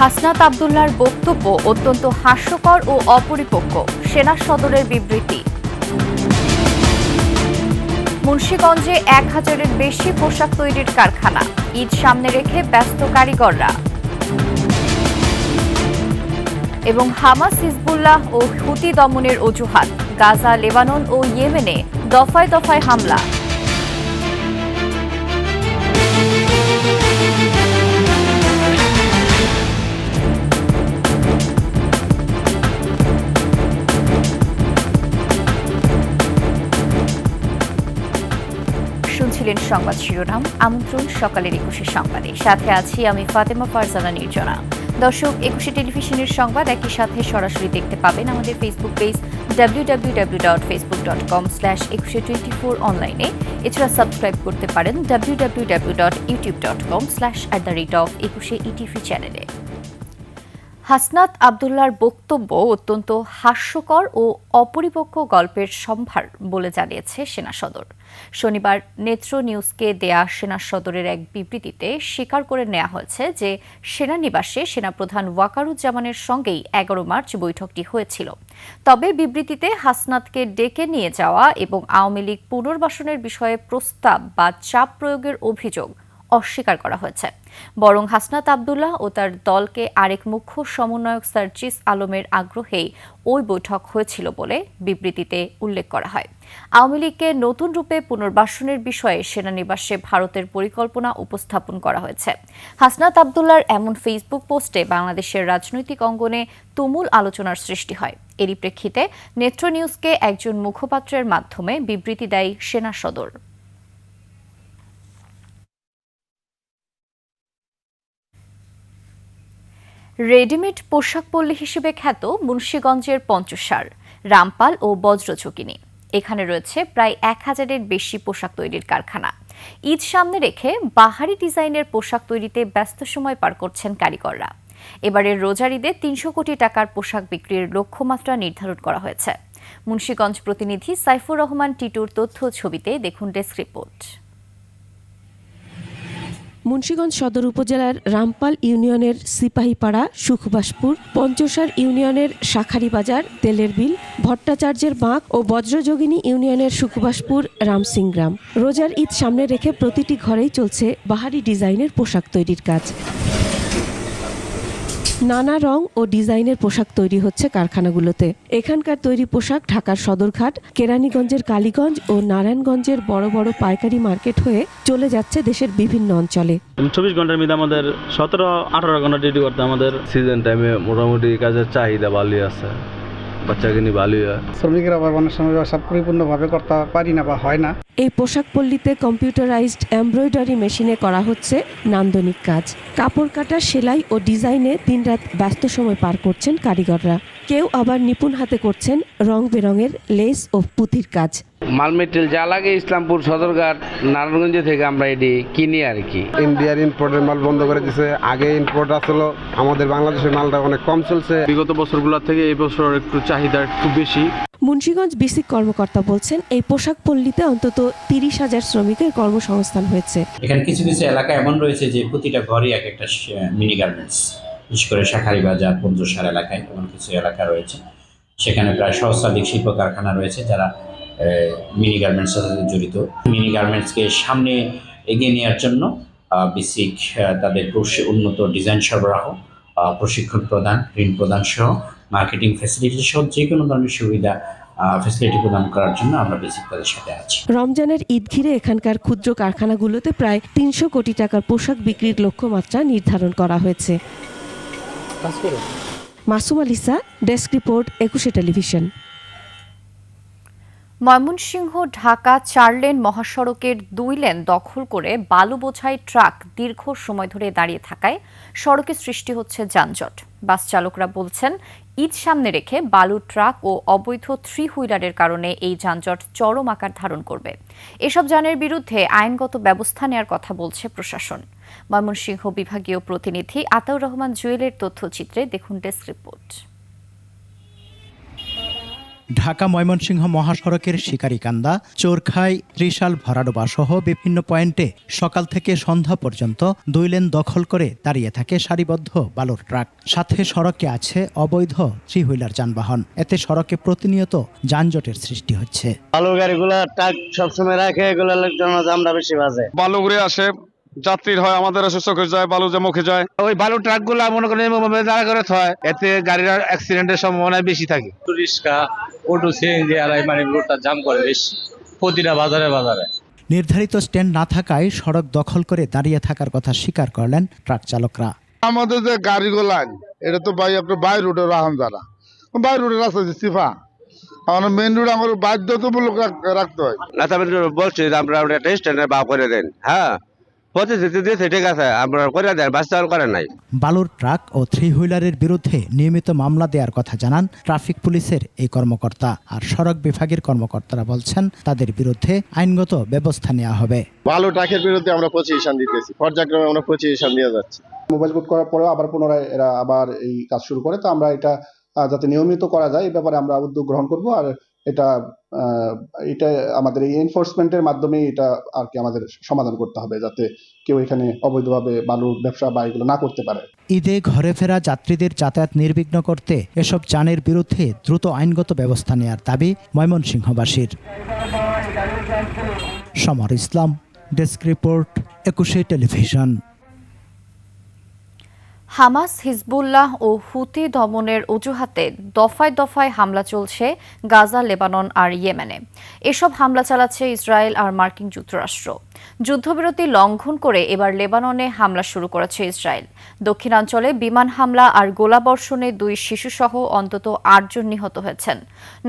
হাসনাত আব্দুল্লাহর বক্তব্য অত্যন্ত হাস্যকর ও অপরিপক্ক, সেনা সদরের বিবৃতি। মুন্সিগঞ্জে 1000-এর বেশি পোশাক তৈরির কারখানা, ঈদ সামনে রেখে ব্যস্ত কারিগররা। এবং হামাস, হিজবুল্লাহ ও হুতি দমনের অজুহাত, গাজা, লেবানন ও ইয়েমেনে দফায় দফায় হামলা। শুনছিলেন সংবাদ শিরোনাম। আমন্ত্রণ সকালের 21 সংবাদে, সাথে আছি আমি ফাতেমা ফারজানা নির্জনা। দর্শক, 21 টেলিভিশনের সংবাদ একই সাথে সরাসরি দেখতে পাবেন আমাদের ফেসবুক পেজ www.facebook.com/2124 অনলাইনে। এছাড়া সাবস্ক্রাইব করতে পারেন www.youtube.com/@21etv চ্যানেলে। হাসনাত আব্দুল্লাহর বক্তব্য অত্যন্ত হাস্যকর ও অপরিপক্ক গল্পের সম্ভার বলে জানিয়েছে সেনা সদর। শনিবার নেত্র নিউজকে দেয়া সেনা সদরের এক বিবৃতিতে স্বীকার করে নেওয়া হয়েছে যে সেনানিবাসে সেনাপ্রধান ওয়াকারুজ্জামানের সঙ্গেই 11 মার্চ বৈঠকটি হয়েছিল। তবে বিবৃতিতে হাসনাতকে ডেকে নিয়ে যাওয়া এবং আওয়ামী লীগ পুনর্বাসনের বিষয়ে প্রস্তাব বা চাপ প্রয়োগের অভিযোগ অস্বীকার করা হয়েছে। বরং হাসনাত আব্দুল্লাহ ও তার দলকে আরেক মুখ্য সমন্বয়ক সার্জিস আলমের আগ্রহেই ওই বৈঠক হয়েছিল বলে বিবৃতিতে উল্লেখ করা হয়। আওয়ামী লীগকে নতুন রূপে পুনর্বাসনের বিষয়ে সেনানিবাসে ভারতের পরিকল্পনা উপস্থাপন করা হয়েছে। হাসনাত আব্দুল্লাহর এমন ফেসবুক পোস্টে বাংলাদেশের রাজনৈতিক অঙ্গনে তুমুল আলোচনার সৃষ্টি হয়। এরই প্রেক্ষিতে নেত্র নিউজকে একজন মুখপাত্রের মাধ্যমে বিবৃতি দেয় সেনা সদর। রেডিমেড পোশাক পল্লী হিসেবে খ্যাত মুন্সিগঞ্জের পঞ্চসার, রামপাল ও বজ্রচকিনী, এখানে রয়েছে প্রায় 1000-এর বেশি পোশাক তৈরির কারখানা। ঈদ সামনে রেখে বাহারি ডিজাইনের পোশাক তৈরিতে ব্যস্ত সময় পার করছেন কারিগররা। এবারের রোজার ঈদে 300 কোটি টাকার পোশাক বিক্রির লক্ষ্যমাত্রা নির্ধারণ করা হয়েছে। মুন্সিগঞ্জ প্রতিনিধি সাইফুর রহমান টিটুর তথ্য ছবিতে দেখুন ডেস্ক রিপোর্ট। মুন্সিগঞ্জ সদর উপজেলার রামপাল ইউনিয়নের সিপাহীপাড়া, সুখবাসপুর, পঞ্চসার ইউনিয়নের শাখারীবাজার, তেলের বিল, ভট্টাচার্যের বাঁক ও বজ্রযোগিনী ইউনিয়নের সুখবাসপুর, রামসিংগ্রাম। রোজার ঈদ সামনে রেখে প্রতিটি ঘরেই চলছে বাহারি ডিজাইনের পোশাক তৈরির কাজ। নানা রং ও ডিজাইনের পোশাক তৈরি হচ্ছে কারখানাগুলোতে। এখানকার তৈরি পোশাক ঢাকার সদরঘাট, কেরানীগঞ্জের কালীগঞ্জ ও নারায়ণগঞ্জের বড় বড় পাইকারি মার্কেট হয়ে চলে যাচ্ছে দেশের বিভিন্ন অঞ্চলে। 24 ঘন্টার মধ্যে আমাদের 17-18 ঘন্টা ডিউটি করতে আমাদের সিজন টাইমে মোটামুটি কাজের চাহিদা ভালোই আছে, বাচ্চাকে নিয়ে ভালোই হয়। শ্রমিকেরা অনেক সময় ব্যবসা পরিপূর্ণভাবে করতে পারি না বা হয় না। এই পোশাক পল্লীতে কম্পিউটারাইজড এমব্রয়ডারি মেশিনে করা হচ্ছে নান্দনিক কাজ। কাপড় কাটা, সেলাই ও ডিজাইনে দিনরাত ব্যস্ত সময় পার করছেন কারিগররা। কেউ আবার নিপুণ হাতে করছেন রং বেরঙের লেস ও পুঁতির কাজ। মাল মেটেরিয়াল যা লাগে ইসলামপুর, সদরঘাট, নারায়ণগঞ্জ থেকে আমরা এটি কিনি আর কি। ইন্ডিয়ার ইম্পোর্টের মাল বন্ধ করে দিয়েছে। আগে ইম্পোর্ট আসলো, আমাদের বাংলাদেশের মালটা অনেক কম চলছে। বিগত বছরগুলো থেকে এই বছর একটু চাহিদা একটু বেশি। মুন্সিগঞ্জ বিসিক কর্মকর্তা বলছেন, এই পোশাক পল্লীতে অন্তত 30,000 শ্রমিকের কর্মসংস্থান হয়েছে। এখানে কিছু কিছু এলাকা এমন রয়েছে যে প্রতিটা ঘরে এক একটা মিনি গার্মেন্টস, বিশেষ করে শাখারীবাজার, পঞ্চসার এলাকায় এমন কিছু এলাকা রয়েছে। সেখানে প্রায় সহস্রাধিক শিল্প কারখানা রয়েছে যারা মিনি গার্মেন্টসের সাথে জড়িত। মিনি গার্মেন্টসকে সামনে এগিয়ে নেওয়ার জন্য বিসিক তাদের উন্নত ডিজাইন সরবরাহ, প্রশিক্ষণ প্রদান, ঋণ প্রদান সহ মার্কেটিং ফ্যাসিলিটি সহ যে কোনো ধরনের সুবিধা ফ্যাসিলিটি প্রদান করার জন্য আমরা বেসিক তাদের সাথে আছি। রমজানের ঈদ ঘিরে এখানকার ক্ষুদ্র কারখানাগুলোতে প্রায় 300 কোটি টাকার পোশাক বিক্রির লক্ষ্যমাত্রা নির্ধারণ করা হয়েছে। Masum Alisa, desk report, 21 television. Mymensingh Dhaka 4 lane মহাসড়কের 2 লেন দখল করে বালু বোঝাই ট্রাক দীর্ঘ সময় ধরে দাঁড়িয়ে থাকায় সড়কে সৃষ্টি হচ্ছে যানজট। বাস চালকরা বলছেন, ঈদ সামনে রেখে বালু ট্রাক ও অবৈধ 3 হুইলারের কারণে এই যানজট চরম আকার ধারণ করবে। এসব যানের বিরুদ্ধে আইনগত ব্যবস্থা নেওয়ার কথা বলছে প্রশাসন। ময়মনসিংহ বিভাগীয় প্রতিনিধি আতাউর রহমান জুয়েলের তথ্যচিত্রে দেখুন ডেস্ক রিপোর্ট। ঢাকা ময়মনসিংহ মহাসড়কের শিকারীকান্দা, চোরখাই, ত্রিশাল ভরাডোবা সহ বিভিন্ন পয়েন্টে সকাল থেকে সন্ধ্যা পর্যন্ত 2 লেন দখল করে দাঁড়িয়ে থাকে সারিবদ্ধ বালুর ট্রাক। সাথে সড়কে আছে অবৈধ 3 হুইলার যানবাহন। এতে সড়কে প্রতিনিয়ত যানজটের সৃষ্টি হচ্ছে। বালুর গাড়িগুলো ট্রাক সবসময় রাখে, এগুলো আমরা বেশি বাজে। বালু ঘুরে আসে, যাত্রীর হয়, আমাদের আসে চোখে যায়, বালু যে মুখে যায়। ওই বালু ট্রাক গুলো মনে করেন দাঁড়া করে হয়, এতে গাড়ির অ্যাক্সিডেন্টের সম্ভাবনা বেশি থাকে। রিক্সা, অটো, সিএনজি আর মানে রোডটা জাম করে বেশি প্রতিটা বাজারে। নির্ধারিত স্ট্যান্ড না থাকায় সড়ক দখল করে দাঁড়িয়ে থাকার কথা স্বীকার করলেন ট্রাক চালকরা। আমাদের যে গাড়িগুলো এটা তো ভাই আপনার বাই রোডে রাহান যারা বাই রোডের রাস্তা সিফা, আমার মেন রোড আমার বাধ্যতামূলক রাখতে হয়। বলছি আমরা একটা স্ট্যান্ডে বা করে দেন, হ্যাঁ প্রতিশ্রুতি দিয়েছে, ঠিক আছে, আমরা করে দেন, বাস্তবায়ন করেন নাই। বালুর ট্রাক ও 3 হুইলারের বিরুদ্ধে নিয়মিত মামলা দেওয়ার কথা জানান ট্রাফিক পুলিশের এই কর্মকর্তা। আর সড়ক বিভাগের কর্মকর্তারা বলছেন তাদের বিরুদ্ধে আইনগত ব্যবস্থা নেওয়া হবে। বালু ট্রাকের বিরুদ্ধে আমরা প্রতিষ্ঠান দিতেছি, পর্যায়ক্রমে আমরা প্রতিষ্ঠান দিয়ে যাচ্ছি। মোবাইল কোড করার পরেও আবার পুনরায় এরা আবার এই কাজ শুরু করে, তো আমরা এটা যাতে নিয়মিত করা যায় এই ব্যাপারে আমরা উদ্যোগ গ্রহণ করব। আর এটা আমাদের এই এনফোর্সমেন্টের মাধ্যমে এটা আর কি আমাদের সমাধান করতে হবে, যাতে কেউ এখানে অবৈধভাবে বালুর ব্যবসা বা এগুলো না করতে পারে। ঈদে ঘরে ফেরা যাত্রীদের যাতায়াত নির্বিঘ্ন করতে এসব যানের বিরুদ্ধে দ্রুত আইনগত ব্যবস্থা নেওয়ার দাবি ময়মনসিংহবাসীর। Samar Islam, desk report, 21 television. Hamas, Hezbollah ও হুতি দমনের অজুহাতে দফায় দফায় হামলা চলছে গাজা, লেবানন আর ইয়েমেনে। এসব হামলা চালাচ্ছে ইসরায়েল আর মার্কিন যুক্তরাষ্ট্র। যুদ্ধবিরতি লঙ্ঘন করে এবার লেবাননে হামলা শুরু করেছে ইসরায়েল। দক্ষিণাঞ্চলে বিমান হামলা আর গোলাবর্ষণে 2 শিশুসহ অন্তত 8 জন নিহত হয়েছেন।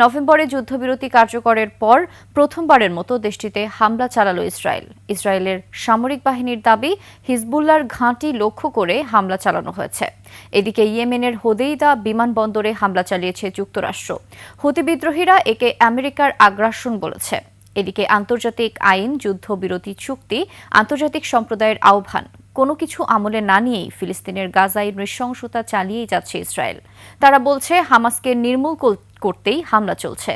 নভেম্বরে যুদ্ধবিরতি কার্যকরের পর প্রথমবারের মতো দেশটিতে হামলা চালালো ইসরায়েল। ইসরায়েলের সামরিক বাহিনীর দাবি, হিজবুল্লাহর ঘাঁটি লক্ষ্য করে হামলা চালানো হয়েছে। এদিকে ইয়েমেনের হোদেইদা বিমানবন্দরে হামলা চালিয়েছে যুক্তরাষ্ট্র। হুতি বিদ্রোহীরা একে আমেরিকার আগ্রাসন বলেছে। এদিকে আন্তর্জাতিক আইন, যুদ্ধবিরতি চুক্তি, আন্তর্জাতিক সম্প্রদায়ের আহ্বান কোনো কিছু আমলে না নিয়েই ফিলিস্তিনের গাজায় নৃশংসতা চালিয়েই যাচ্ছে ইসরায়েল। তারা বলছে হামাসকে নির্মূল করতেই হামলা চলছে।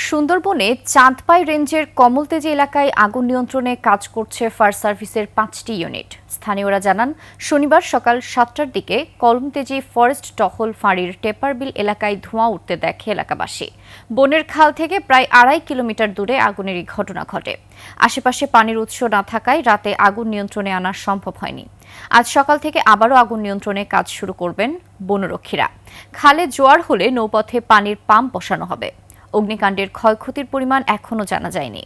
সুন্দরবনে চাঁদপাই রেঞ্জের কমলতেজি এলাকায় আগুন নিয়ন্ত্রণে কাজ করছে ফায়ার সার্ভিসের 5টি ইউনিট। স্থানীয়রা জানান, শনিবার সকাল 7টার দিকে কলমতেজি ফরেস্ট টহল ফাঁড়ির টেপারবিল এলাকায় ধোঁয়া উঠতে দেখে এলাকাবাসী। বনের খাল থেকে প্রায় 2.5 কিলোমিটার দূরে আগুনের এই ঘটনা ঘটে। আশেপাশে পানির উৎস না থাকায় রাতে আগুন নিয়ন্ত্রণে আনা সম্ভব হয়নি। আজ সকাল থেকে আবারও আগুন নিয়ন্ত্রণে কাজ শুরু করবেন বনরক্ষীরা। খালে জোয়ার হলে নৌপথে পানির পাম্প বসানো হবে। অগ্নিকাণ্ডের ক্ষয়ক্ষতির পরিমাণ এখনো জানা যায়নি।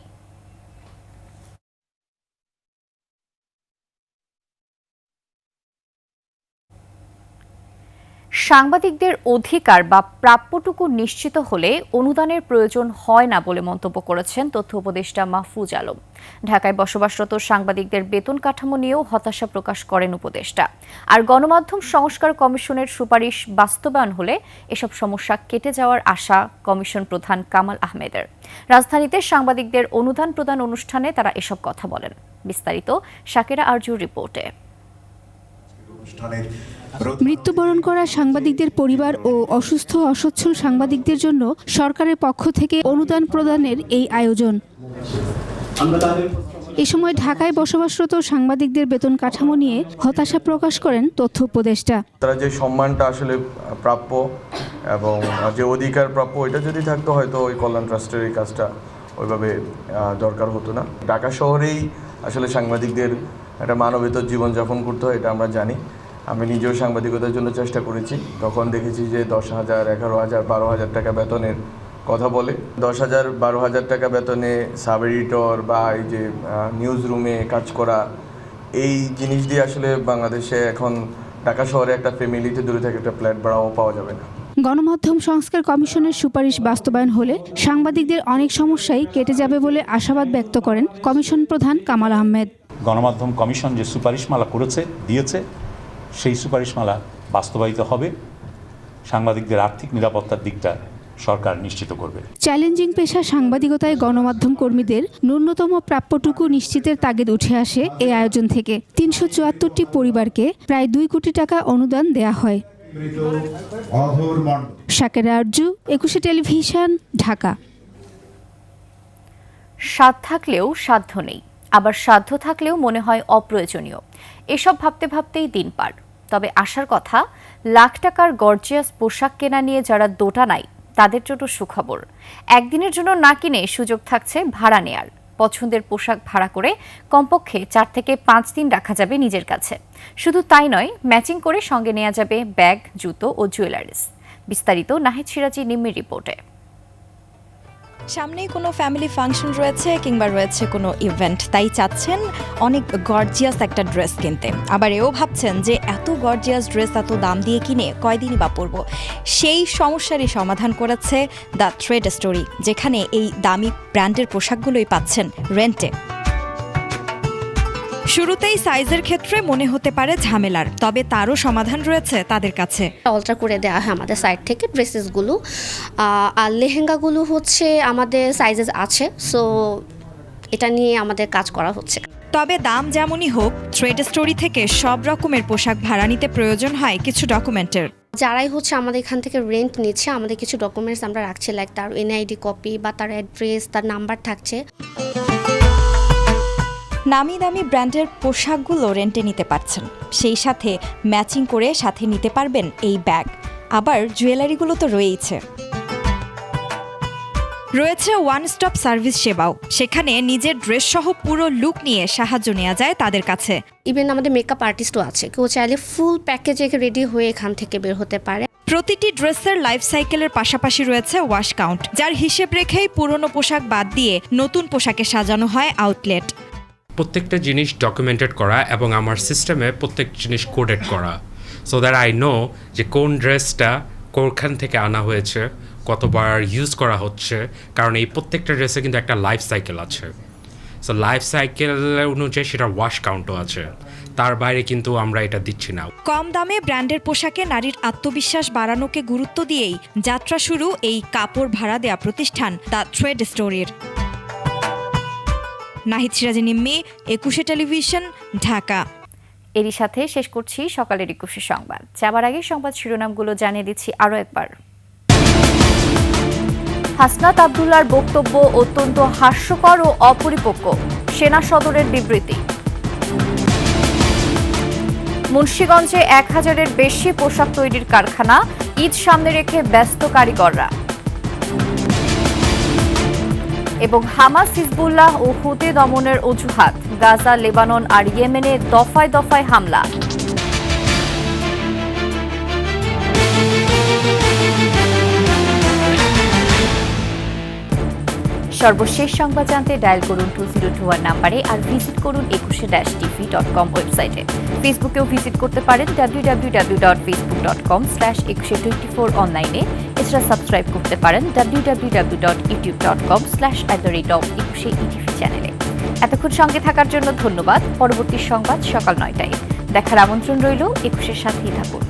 সাংবাদিকদের অধিকার বা প্রাপ্যটুকু নিশ্চিত হলে অনুদানের প্রয়োজন হয় না বলে মন্তব্য করেছেন তথ্য উপদেষ্টা মাহফুজ আলম। ঢাকায় বসবাসরত সাংবাদিকদের বেতন কাঠামো নিয়েও হতাশা প্রকাশ করেন উপদেষ্টা। আর গণমাধ্যম সংস্কার কমিশনের সুপারিশ বাস্তবায়ন হলে এসব সমস্যা কেটে যাওয়ার আশা কমিশন প্রধান কামাল আহমেদের। রাজধানীতে সাংবাদিকদের অনুদান প্রদান অনুষ্ঠানে তারা এসব কথা বলেন। বিস্তারিত শাকিরা আরজুর রিপোর্টে। মৃত্যুবরণ করা সাংবাদিকদের পরিবার ও অসুস্থ অসচ্ছল সাংবাদিকদের জন্য সরকারের পক্ষ থেকে অনুদান প্রদানের এই আয়োজন। এ সময় ঢাকায় বসবাসরত সাংবাদিকদের বেতন কাঠামো নিয়ে হতাশা প্রকাশ করেন তথ্য উপদেষ্টা। তারা যে সম্মানটা আসলে প্রাপ্য এবং যে অধিকার প্রাপ্য, এটা যদি থাকতো হয়তো ওই কল্যাণ ট্রাস্টের এই কাজটা ওইভাবে দরকার হতো না। ঢাকা শহরেই আসলে সাংবাদিকদের একটা মানবেতর জীবনযাপন করতে হয়, এটা আমরা জানি। আমি নিজেও সাংবাদিকতার জন্য চেষ্টা করেছি, তখন দেখেছি যে 10,000, 11,000, 12,000 টাকা বেতনের কথা বলে। 10,000, 12,000 টাকা বেতনে সাব এডিটর বা এই যে নিউজ রুমে কাজ করা, এই জিনিস দিয়ে আসলে বাংলাদেশে এখন ঢাকা শহরে একটা ফ্যামিলিতে দূরে থেকে একটা ফ্ল্যাট ভাড়াও পাওয়া যাবে না। গণমাধ্যম সংস্কার কমিশনের সুপারিশ বাস্তবায়ন হলে সাংবাদিকদের অনেক সমস্যাই কেটে যাবে বলে আশাবাদ ব্যক্ত করেন কমিশন প্রধান কামাল আহমেদ। গণমাধ্যম কমিশন যে সুপারিশমালা দিয়েছে সেই সুপারিশমালা বাস্তবায়িত হবে। সাংবাদিকদের আর্থিক নিরাপত্তার দিকটা সরকার নিশ্চিত করবে। চ্যালেঞ্জিং পেশা সাংবাদিকতায় গণমাধ্যম কর্মীদের ন্যূনতম প্রাপ্যটুকু নিশ্চিতের তাগিদ উঠে আসে এই আয়োজন থেকে। ৩৭৪টি পরিবারকে প্রায় ২ কোটি টাকা অনুদান দেয়া হয়। শাকেরা আরজু, ২১ টেলিভিশন, ঢাকা। স্বাদ থাকলেও সাধ্য নেই, আবার সাধ্য থাকলেও মনে হয় অপ্রয়োজনীয়। এসব ভাবতে ভাবতেই দিন পার। তবে আসার কথা, লাখ টাকার গর্জিয়াস পোশাক কেনা নিয়ে যারা দোটানায় তাদের জন্য সুখবর। একদিনের জন্য না কিনে সুযোগ থাকছে ভাড়া নেয়ার। পছন্দের পোশাক ভাড়া করে কমপক্ষে ৪ থেকে ৫ দিন রাখা যাবে নিজের কাছে। শুধু তাই নয়, ম্যাচিং করে সঙ্গে নেওয়া যাবে ব্যাগ, জুতো ও জুয়েলারিস। বিস্তারিত নাহিদ সিরাজি নিম্মির রিপোর্টে। সামনেই কোনো ফ্যামিলি ফাংশন রয়েছে কিংবা রয়েছে কোনো ইভেন্ট, তাই চাচ্ছেন অনেক গর্জিয়াস একটা ড্রেস কিনতে। আবার এও ভাবছেন যে এত গর্জিয়াস ড্রেস এত দাম দিয়ে কিনে কয়দিনই বা পরবো। সেই সমস্যারই সমাধান করেছে দ্য থ্রেড স্টোরি, যেখানে এই দামি ব্র্যান্ডের পোশাকগুলোই পাচ্ছেন রেন্টে। শুরুতেই সাইজের ক্ষেত্রে মনে হতে পারে ঝামেলার, তবে তারও সমাধান রয়েছে তাদের কাছে। অল্টার করে দেওয়া হয় আমাদের সাইড থেকে ড্রেসেসগুলো, আর লেহেঙ্গাগুলো হচ্ছে আমাদের সাইজেস আছে, সো এটা নিয়ে আমাদের কাজ করা হচ্ছে। তবে দাম যেমনই হোক, থ্রেড স্টোরি থেকে সব রকমের পোশাক ভাড়া নিতে প্রয়োজন হয় কিছু ডকুমেন্টের। যারাই হচ্ছে আমাদের এখান থেকে রেন্ট নিচ্ছে, আমাদের কিছু ডকুমেন্টস আমরা রাখছি, লাইক তার এনআইডি কপি বা তার অ্যাড্রেস, তার নাম্বার থাকছে। নামি দামি ব্র্যান্ডের পোশাকগুলো রেন্টে নিতে পারছেন, সেই সাথে ম্যাচিং করে সাথে নিতে পারবেন এই ব্যাগ। আবার জুয়েলারিগুলো তো রয়েইছে। রয়েছে ওয়ান স্টপ সার্ভিস সেবাও, সেখানে নিজের ড্রেস সহ পুরো লুক নিয়ে সাহায্য নেওয়া যায় তাদের কাছে। ইভেন আমাদের মেকআপ আর্টিস্টও আছে, কেউ চাইলে ফুল প্যাকেজে রেডি হয়ে এখান থেকে বের হতে পারে। প্রতিটি ড্রেসের লাইফ সাইকেলের পাশাপাশি রয়েছে ওয়াশ কাউন্ট, যার হিসেব রেখেই পুরনো পোশাক বাদ দিয়ে নতুন পোশাকে সাজানো হয় আউটলেট। প্রত্যেকটা জিনিস ডকুমেন্টেড করা এবং আমার সিস্টেমে প্রত্যেক জিনিস কোডেড করা, সো দ্যাট আই নো যে কোন ড্রেসটা কোনখান থেকে আনা হয়েছে, কতবার ইউজ করা হচ্ছে, কারণ এই প্রত্যেকটা ড্রেসে কিন্তু একটা লাইফ সাইকেল আছে। সো লাইফ সাইকেল অনুযায়ী সেটা ওয়াশ কাউন্টও আছে, তার বাইরে কিন্তু আমরা এটা দিচ্ছি না। কম দামে ব্র্যান্ডের পোশাকে নারীর আত্মবিশ্বাস বাড়ানোকে গুরুত্ব দিয়েই যাত্রা শুরু এই কাপড় ভাড়া দেয়া প্রতিষ্ঠান দ্য থ্রেড স্টোরির। নাহিদ সিরাজি নিম্মি, ২১ টেলিভিশন, ঢাকা। এরই সাথে শেষ করছি সকালের ২১ সংবাদ। যাবার আগে সংবাদ শিরোনামগুলো জানিয়ে দিচ্ছি আরও একবার। হাসনাত আব্দুল্লাহর বক্তব্য অত্যন্ত হাস্যকর ও অপরিপক্ক, সেনা সদরের বিবৃতি। মুন্সিগঞ্জে ১,০০০-এর বেশি পোশাক তৈরির কারখানা, ঈদ সামনে রেখে ব্যস্ত কারিগররা। এবং হামাস, হিজবুল্লাহ ও হুতি দমনের অজুহাত, গাজা, লেবানন আর ইয়েমেনে দফায় দফায় হামলা। সর্বশেষ সংবাদ জানতে ডায়াল করুন 2021 নাম্বারে আর ভিজিট করুন 21-tv.com ওয়েবসাইটে। ফেসবুকেও ভিজিট করতে পারেন www.facebook.com/2124 অনলাইনে। এছাড়া সাবস্ক্রাইব করতে পারেন www.youtube.com/@21etv চ্যানেলে। এতক্ষণ সঙ্গে থাকার জন্য ধন্যবাদ। পরবর্তী সংবাদ সকাল ৯টায় দেখার আমন্ত্রণ রইল। 21-এর সাথেই থাকুন।